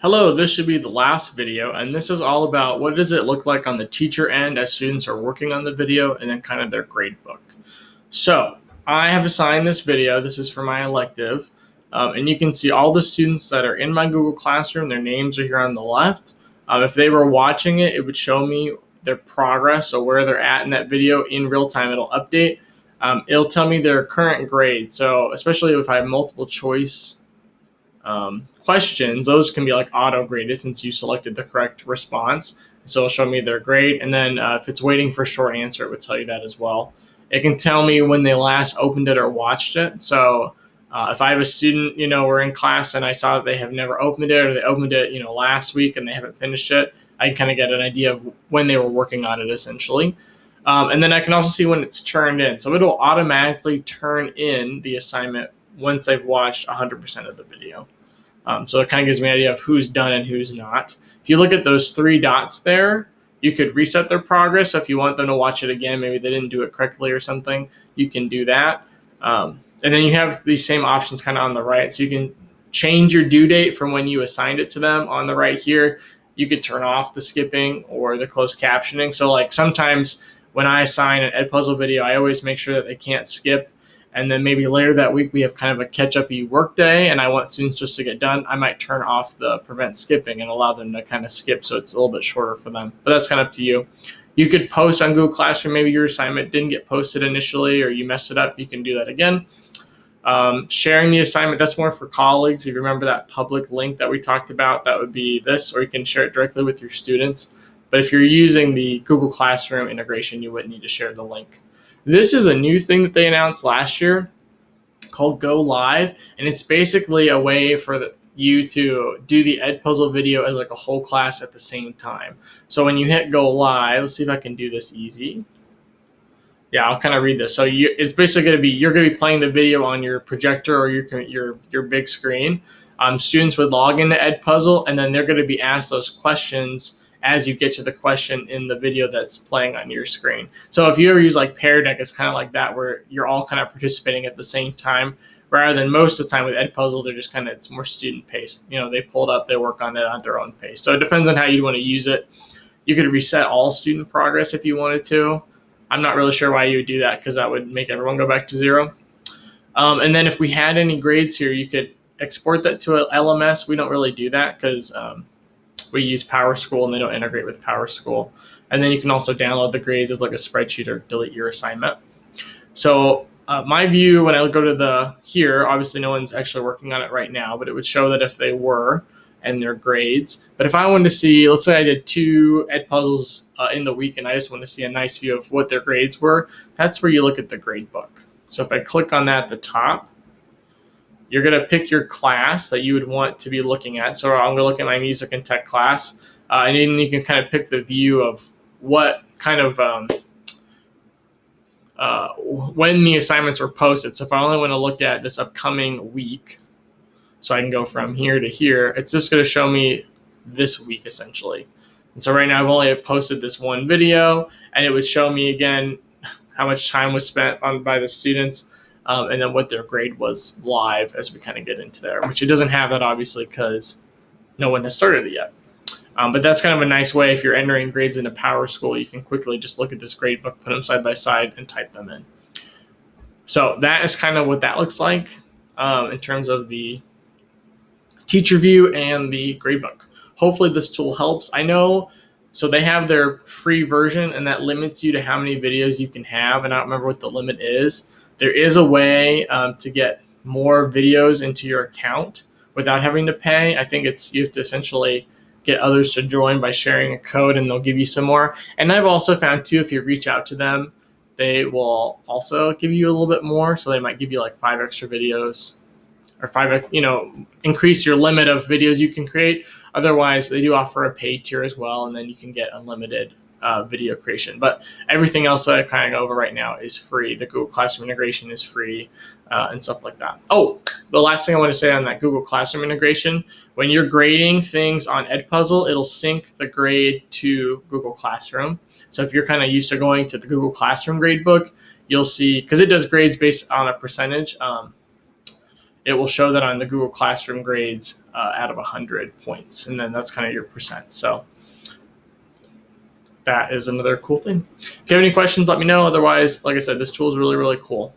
Hello, this should be the last video, and this is all about what does it look like on the teacher end as students are working on the video and then kind of their grade book. So I have assigned this video. This is for my elective, and you can see all the students that are in my Google Classroom. Their names are here on the left. If they were watching it, it would show me their progress or where they're at in that video in real time. It'll update. It'll tell me their current grade. So especially if I have multiple choice questions, those can be like auto graded since you selected the correct response. So it'll show me their grade. And then if it's waiting for a short answer, it would tell you that as well. It can tell me when they last opened it or watched it. So if I have a student, we're in class and I saw that they have never opened it or they opened it, last week and they haven't finished it, I can kind of get an idea of when they were working on it essentially. And then I can also see when it's turned in. So it'll automatically turn in the assignment once they've watched 100% of the video. So it kind of gives me an idea of who's done and who's not. If you look at those three dots there, you could reset their progress. So if you want them to watch it again, maybe they didn't do it correctly or something, you can do that. And then you have these same options kind of on the right. So you can change your due date from when you assigned it to them on the right here. You could turn off the skipping or the closed captioning. So like sometimes when I assign an Edpuzzle video, I always make sure that they can't skip. And then maybe later that week we have kind of a catch-up-y work day and I want students just to get done, I might turn off the prevent skipping and allow them to kind of skip so it's a little bit shorter for them. But that's kind of up to you. You could post on Google Classroom, maybe your assignment didn't get posted initially or you messed it up, you can do that again. Sharing the assignment, that's more for colleagues. If you remember that public link that we talked about, that would be this, or you can share it directly with your students. But if you're using the Google Classroom integration, you wouldn't need to share the link. This is a new thing that they announced last year called Go Live, and it's basically a way for you to do the Edpuzzle video as like a whole class at the same time. So when you hit Go Live, let's see if I can do this easy. Yeah, I'll kind of read this. So it's basically going to be, you're going to be playing the video on your projector or your big screen. Students would log into Edpuzzle, and then they're going to be asked those questions as you get to the question in the video that's playing on your screen. So if you ever use like Pear Deck, it's kind of like that where you're all kind of participating at the same time, rather than most of the time with Edpuzzle, they're just kind of, it's more student paced. They pull it up, they work on it at their own pace. So it depends on how you want to use it. You could reset all student progress if you wanted to. I'm not really sure why you would do that because that would make everyone go back to zero. And then if we had any grades here, you could export that to an LMS. We don't really do that because we use PowerSchool and they don't integrate with PowerSchool. And then you can also download the grades as like a spreadsheet or delete your assignment. So my view when I go to here, obviously no one's actually working on it right now, but it would show that if they were and their grades. But if I wanted to see, let's say I did 2 Edpuzzles in the week and I just want to see a nice view of what their grades were, that's where you look at the gradebook. So if I click on that at the top, you're going to pick your class that you would want to be looking at. So I'm going to look at my music and tech class. And then you can kind of pick the view of what kind of, when the assignments were posted. So if I only want to look at this upcoming week, so I can go from here to here, it's just going to show me this week essentially. And so right now I've only posted this one video and it would show me again how much time was spent by the students. And then what their grade was live as we kind of get into there, which it doesn't have that obviously because no one has started it yet. But that's kind of a nice way if you're entering grades into PowerSchool, you can quickly just look at this gradebook, put them side by side, and type them in. So that is kind of what that looks like in terms of the teacher view and the gradebook. Hopefully this tool helps. I know, so they have their free version and that limits you to how many videos you can have, and I don't remember what the limit is. There is a way to get more videos into your account without having to pay. I think you have to essentially get others to join by sharing a code and they'll give you some more. And I've also found too, if you reach out to them, they will also give you a little bit more. So they might give you like 5 extra videos or increase your limit of videos you can create. Otherwise, they do offer a paid tier as well, and then you can get unlimited video creation. But everything else that I kind of go over right now is free. The Google Classroom integration is free and stuff like that. Oh, the last thing I want to say on that Google Classroom integration, when you're grading things on Edpuzzle, it'll sync the grade to Google Classroom. So if you're kind of used to going to the Google Classroom gradebook, you'll see, because it does grades based on a percentage, it will show that on the Google Classroom grades out of 100 points. And then that's kind of your percent. So that is another cool thing. If you have any questions, let me know. Otherwise, like I said, this tool is really, really cool.